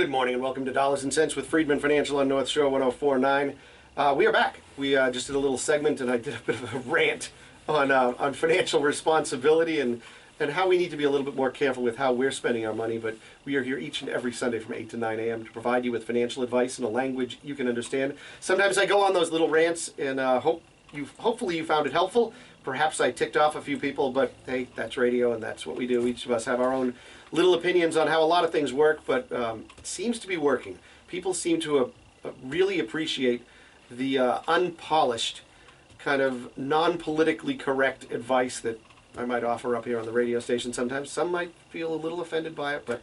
Good morning and welcome to Dollars and Cents with Freedman Financial on North Shore 1049. We are back. We just did a little segment and I did a bit of a rant on financial responsibility and how we need to be a little bit more careful with how we're spending our money. But we are here each and every Sunday from 8 to 9 a.m. to provide you with financial advice in a language you can understand. Sometimes I go on those little rants and hopefully you found it helpful. Perhaps I ticked off a few people, but hey, that's radio and that's what we do. Each of us have our own little opinions on how a lot of things work, but it seems to be working. People seem to really appreciate the unpolished, kind of non-politically correct advice that I might offer up here on the radio station sometimes. Some might feel a little offended by it, but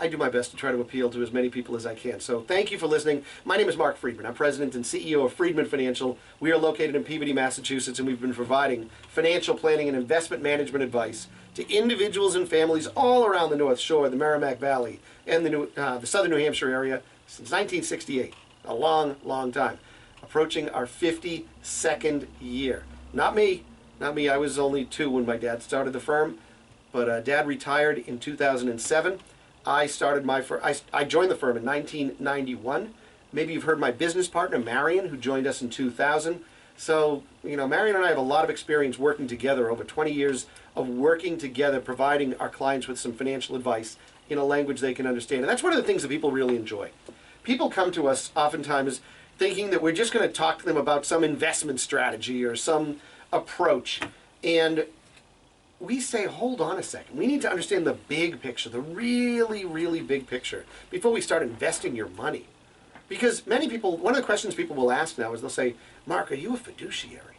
I do my best to try to appeal to as many people as I can. So thank you for listening. My name is Marc Freedman. I'm President and CEO of Freedman Financial. We are located in Peabody, Massachusetts, and we've been providing financial planning and investment management advice to individuals and families all around the North Shore, the Merrimack Valley, and the southern New Hampshire area since 1968. A long, long time. Approaching our 52nd year. Not me. I was only 2 when my dad started the firm, but Dad retired in 2007. I joined the firm in 1991. Maybe you've heard my business partner, Marion, who joined us in 2000. So, Marion and I have a lot of experience working together, over 20 years of working together, providing our clients with some financial advice in a language they can understand. And that's one of the things that people really enjoy. People come to us oftentimes thinking that we're just going to talk to them about some investment strategy or some approach. And we say, hold on a second. We need to understand the big picture, the really, really big picture, before we start investing your money. Because many people, one of the questions people will ask now is they'll say, Marc, are you a fiduciary?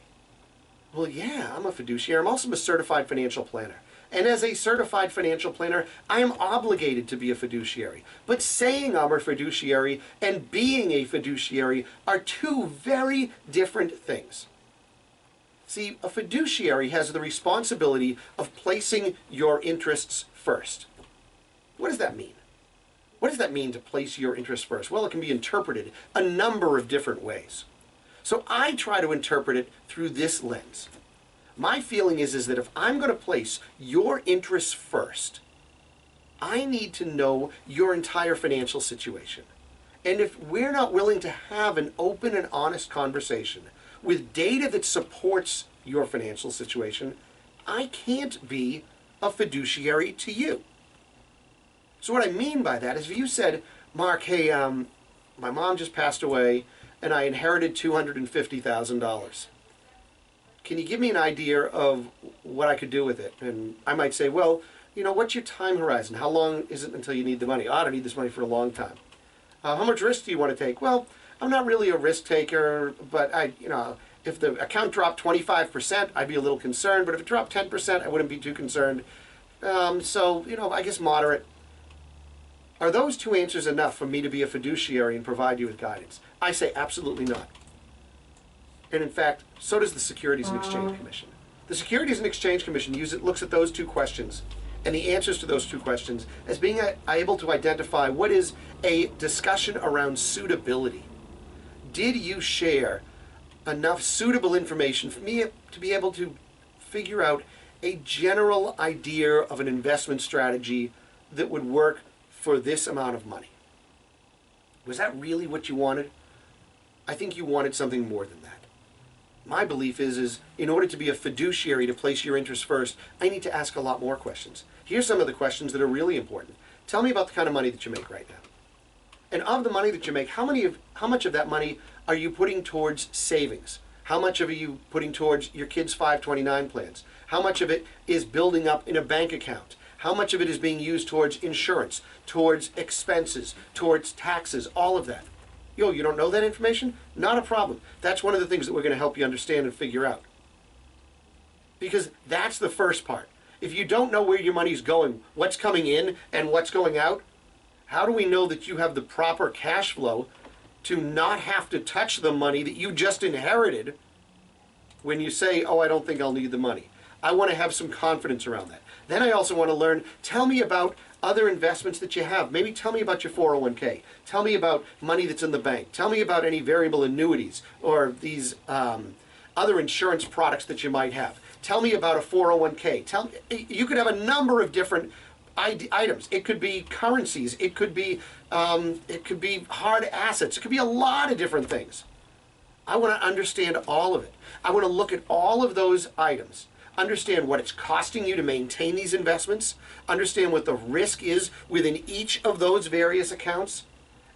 Well, yeah, I'm a fiduciary. I'm also a certified financial planner. And as a certified financial planner, I am obligated to be a fiduciary. But saying I'm a fiduciary and being a fiduciary are two very different things. See, a fiduciary has the responsibility of placing your interests first. What does that mean? What does that mean to place your interests first? Well, it can be interpreted a number of different ways. So I try to interpret it through this lens. My feeling is that if I'm going to place your interests first, I need to know your entire financial situation. And if we're not willing to have an open and honest conversation with data that supports your financial situation, I can't be a fiduciary to you. So what I mean by that is if you said, Marc, hey, my mom just passed away and I inherited $250,000. Can you give me an idea of what I could do with it? And I might say, well, what's your time horizon? How long is it until you need the money? Oh, I don't need this money for a long time. How much risk do you want to take? Well, I'm not really a risk taker, but if the account dropped 25%, I'd be a little concerned, but if it dropped 10%, I wouldn't be too concerned. I guess moderate. Are those 2 answers enough for me to be a fiduciary and provide you with guidance? I say absolutely not. And in fact, so does the Securities and Exchange Commission. The Securities and Exchange Commission looks at those 2 questions and the answers to those 2 questions as being able to identify what is a discussion around suitability. Did you share enough suitable information for me to be able to figure out a general idea of an investment strategy that would work for this amount of money? Was that really what you wanted? I think you wanted something more than that. My belief is in order to be a fiduciary, to place your interests first, I need to ask a lot more questions. Here's some of the questions that are really important. Tell me about the kind of money that you make right now. And of the money that you make, how much of that money are you putting towards savings? How much of it are you putting towards your kids' 529 plans? How much of it is building up in a bank account? How much of it is being used towards insurance, towards expenses, towards taxes, all of that? You don't know that information? Not a problem. That's one of the things that we're going to help you understand and figure out. Because that's the first part. If you don't know where your money's going, what's coming in and what's going out, how do we know that you have the proper cash flow to not have to touch the money that you just inherited when you say, oh, I don't think I'll need the money? I want to have some confidence around that. Then I also want to learn, tell me about other investments that you have. Maybe tell me about your 401k. Tell me about money that's in the bank. Tell me about any variable annuities or these other insurance products that you might have. Tell me about a 401k. You could have a number of different items. It could be currencies. It could be hard assets. It could be a lot of different things. I want to understand all of it. I want to look at all of those items, understand what it's costing you to maintain these investments, understand what the risk is within each of those various accounts,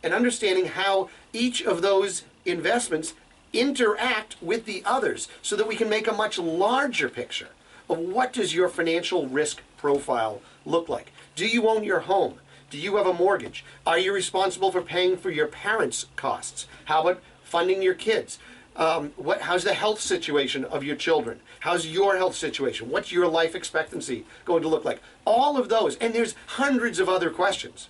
and understanding how each of those investments interact with the others so that we can make a much larger picture of what does your financial risk profile look like. Do you own your home? Do you have a mortgage? Are you responsible for paying for your parents' costs? How about funding your kids? How's the health situation of your children? How's your health situation? What's your life expectancy going to look like? All of those, and there's hundreds of other questions.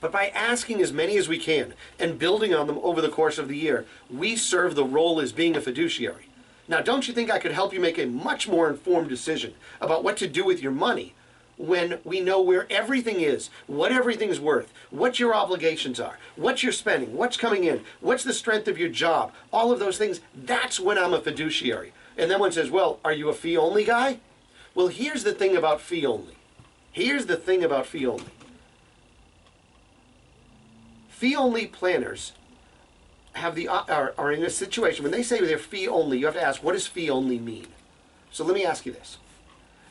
But by asking as many as we can and building on them over the course of the year, we serve the role as being a fiduciary. Now, don't you think I could help you make a much more informed decision about what to do with your money when we know where everything is, what everything's worth, what your obligations are, what you're spending, what's coming in, what's the strength of your job, all of those things? That's when I'm a fiduciary. And then one says, well, are you a fee-only guy? Well, here's the thing about fee-only. Here's the thing about fee-only. Fee-only planners are in a situation, when they say they're fee-only, you have to ask, what does fee-only mean? So let me ask you this.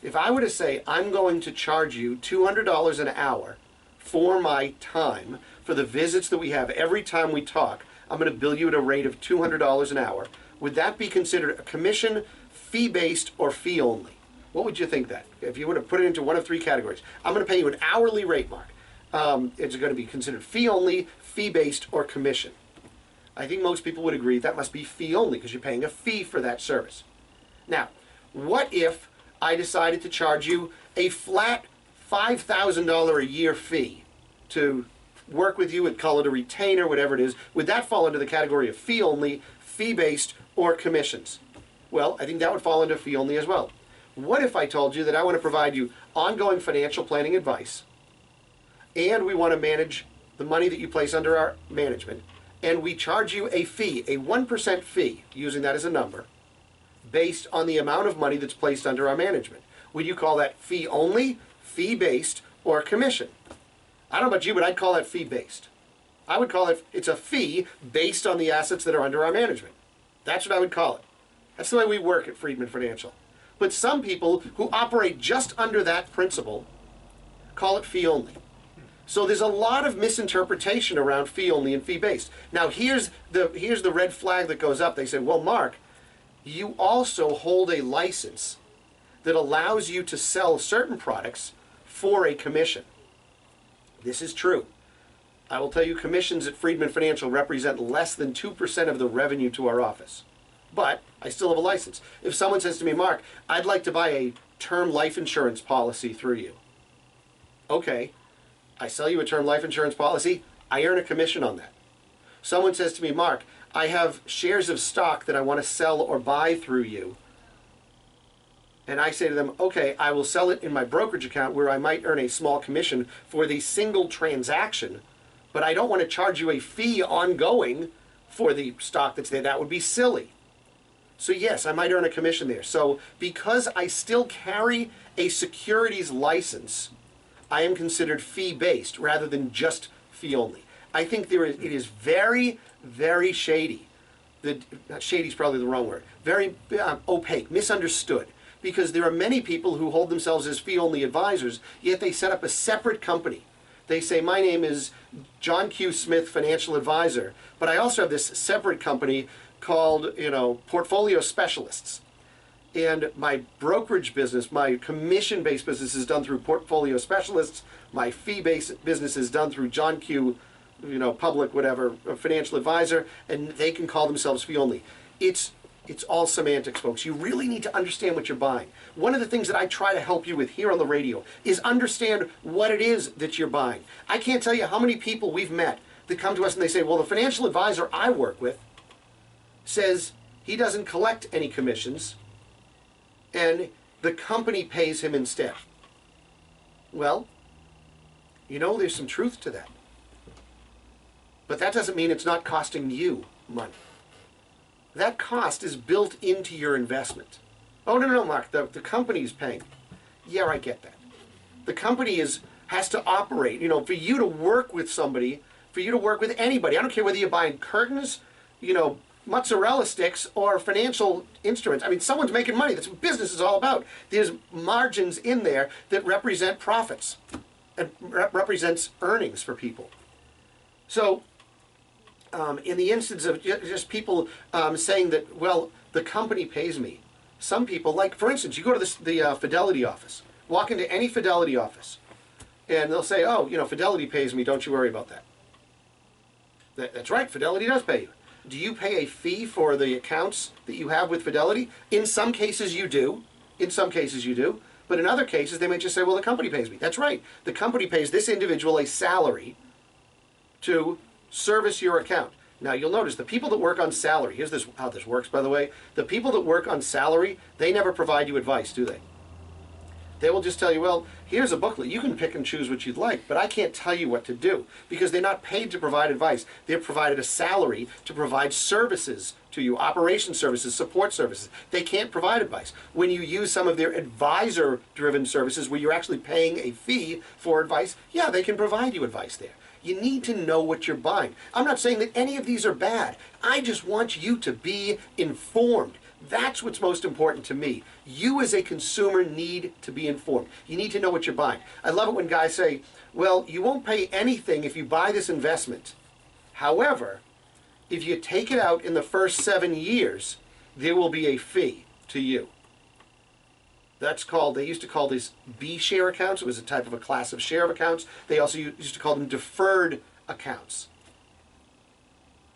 If I were to say, I'm going to charge you $200 an hour for my time, for the visits that we have every time we talk, I'm going to bill you at a rate of $200 an hour, would that be considered a commission, fee-based, or fee-only? What would you think that? If you were to put it into one of three categories. I'm going to pay you an hourly rate, Mark. It's going to be considered fee-only, fee-based, or commission. I think most people would agree that must be fee-only because you're paying a fee for that service. Now, what if I decided to charge you a flat $5,000 a year fee to work with you and call it a retainer, whatever it is? Would that fall into the category of fee-only, fee-based, or commissions? Well, I think that would fall into fee-only as well. What if I told you that I want to provide you ongoing financial planning advice, and we want to manage the money that you place under our management, and we charge you a fee, a 1% fee, using that as a number, based on the amount of money that's placed under our management? Would you call that fee only, fee based, or commission? I don't know about you, but I'd call that fee based. I would call it's a fee based on the assets that are under our management. That's what I would call it. That's the way we work at Freedman Financial. But some people who operate just under that principle call it fee only. So there's a lot of misinterpretation around fee only and fee based. Now here's the red flag that goes up. They say, well, Mark, you also hold a license that allows you to sell certain products for a commission. This is true. I will tell you, commissions at Freedman Financial represent less than 2% of the revenue to our office. But I still have a license. If someone says to me, Mark, I'd like to buy a term life insurance policy through you. Okay, I sell you a term life insurance policy, I earn a commission on that. Someone says to me, Mark, I have shares of stock that I want to sell or buy through you. And I say to them, okay, I will sell it in my brokerage account where I might earn a small commission for the single transaction, but I don't want to charge you a fee ongoing for the stock that's there. That would be silly. So yes, I might earn a commission there. So because I still carry a securities license, I am considered fee-based rather than just fee-only. I think it is very, very shady. Shady is probably the wrong word. Very opaque, misunderstood. Because there are many people who hold themselves as fee-only advisors, yet they set up a separate company. They say, my name is John Q. Smith Financial Advisor, but I also have this separate company called, Portfolio Specialists. And my brokerage business, my commission-based business is done through Portfolio Specialists. My fee-based business is done through John Q. Public, whatever, financial advisor, and they can call themselves fee-only. It's all semantics, folks. You really need to understand what you're buying. One of the things that I try to help you with here on the radio is understand what it is that you're buying. I can't tell you how many people we've met that come to us and they say, well, the financial advisor I work with says he doesn't collect any commissions and the company pays him instead. Well, there's some truth to that. But that doesn't mean it's not costing you money. That cost is built into your investment. Oh, no, Mark, the company's paying. Yeah, I get that. The company has to operate. You know, for you to work with somebody, for you to work with anybody, I don't care whether you're buying curtains, you know, mozzarella sticks, or financial instruments. I mean, someone's making money. That's what business is all about. There's margins in there that represent profits and represents earnings for people. So in the instance of just people saying that, well, the company pays me. Some people, like, for instance, you go to the Fidelity office, walk into any Fidelity office, and they'll say, oh, you know, Fidelity pays me, don't you worry about that. That's right, Fidelity does pay you. Do you pay a fee for the accounts that you have with Fidelity? In some cases you do. In some cases you do. But in other cases they might just say, well, the company pays me. That's right. The company pays this individual a salary to service your account. Now you'll notice the people that work on salary, here's how this works, by the way. The people that work on salary, they never provide you advice, do they? They will just tell you, well, here's a booklet. You can pick and choose what you'd like, but I can't tell you what to do because they're not paid to provide advice. They're provided a salary to provide services to you, operation services, support services. They can't provide advice. When you use some of their advisor-driven services where you're actually paying a fee for advice, yeah, they can provide you advice there. You need to know what you're buying. I'm not saying that any of these are bad. I just want you to be informed. That's what's most important to me. You as a consumer need to be informed. You need to know what you're buying. I love it when guys say, well, you won't pay anything if you buy this investment. However, if you take it out in the first 7 years, there will be a fee to you. That's called, they used to call these B-share accounts. It was a type of a class of share of accounts. They also used to call them deferred accounts.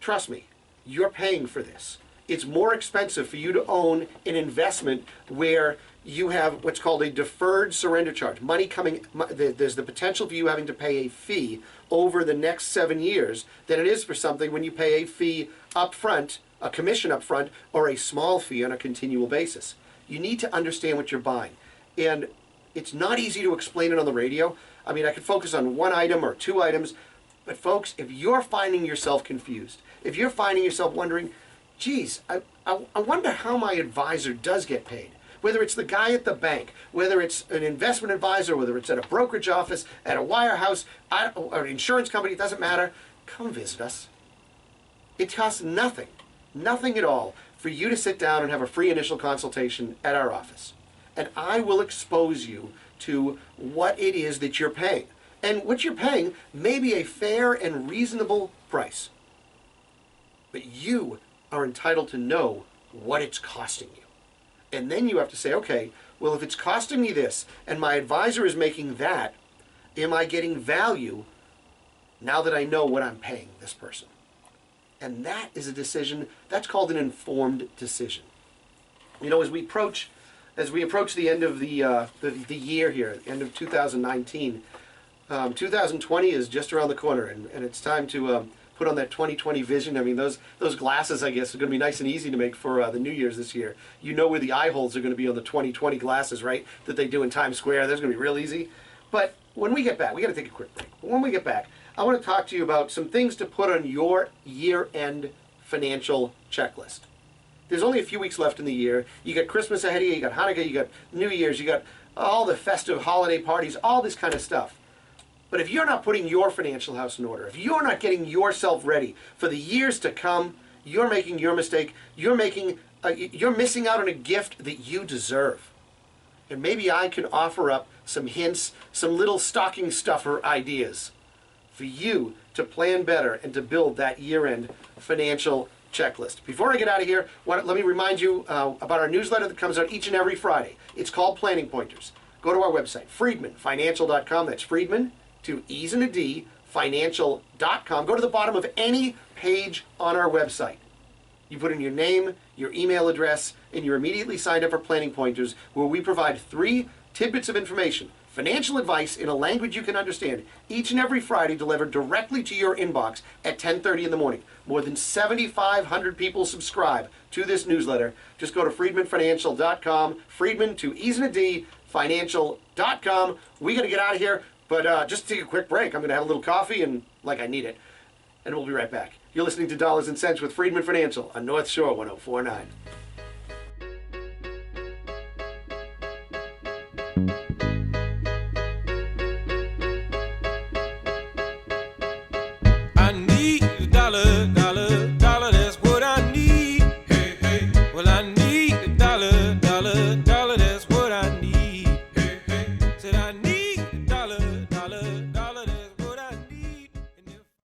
Trust me, you're paying for this. It's more expensive for you to own an investment where you have what's called a deferred surrender charge. Money coming, there's the potential for you having to pay a fee over the next 7 years than it is for something when you pay a fee up front, a commission up front, or a small fee on a continual basis. You need to understand what you're buying. And it's not easy to explain it on the radio. I mean, I could focus on one item or two items, but folks, if you're finding yourself confused, if you're finding yourself wondering, geez, I wonder how my advisor does get paid. Whether it's the guy at the bank, whether it's an investment advisor, whether it's at a brokerage office, at a wirehouse, or an insurance company, it doesn't matter. Come visit us. It costs nothing, nothing at all, for you to sit down and have a free initial consultation at our office. And I will expose you to what it is that you're paying. And what you're paying may be a fair and reasonable price. But you are entitled to know what it's costing you. And then you have to say, okay, well, if it's costing me this and my advisor is making that, am I getting value now that I know what I'm paying this person? And that is a decision, that's called an informed decision. You know, as we approach the end of the year here, end of 2019, 2020 is just around the corner, and it's time to put on that 2020 vision. I mean, those glasses, I guess, are going to be nice and easy to make for the New Year's this year. You know where the eye holes are going to be on the 2020 glasses, right? That they do in Times Square. That's going to be real easy. But when we get back, we got to take a quick break. But when we get back, I want to talk to you about some things to put on your year-end financial checklist. There's only a few weeks left in the year. You got Christmas ahead of you, you got Hanukkah, you got New Year's, you got all the festive holiday parties, all this kind of stuff. But if you're not putting your financial house in order, if you're not getting yourself ready for the years to come, you're making your mistake. You're missing out on a gift that you deserve. And maybe I can offer up some hints, some little stocking stuffer ideas for you to plan better and to build that year-end financial checklist. Before I get out of here, let me remind you about our newsletter that comes out each and every Friday. It's called Planning Pointers. Go to our website, freedmanfinancial.com. That's Freedman, to E's and a D, financial.com. Go to the bottom of any page on our website. You put in your name, your email address, and you're immediately signed up for Planning Pointers, where we provide 3 tidbits of information, financial advice in a language you can understand, each and every Friday delivered directly to your inbox at 10:30 in the morning. More than 7,500 people subscribe to this newsletter. Just go to freedmanfinancial.com, Freedman, to E's and a D, financial.com. We got to get out of here. But just take a quick break. I'm going to have a little coffee, and like I need it. And we'll be right back. You're listening to Dollars and Cents with Freedman Financial on North Shore 104.9.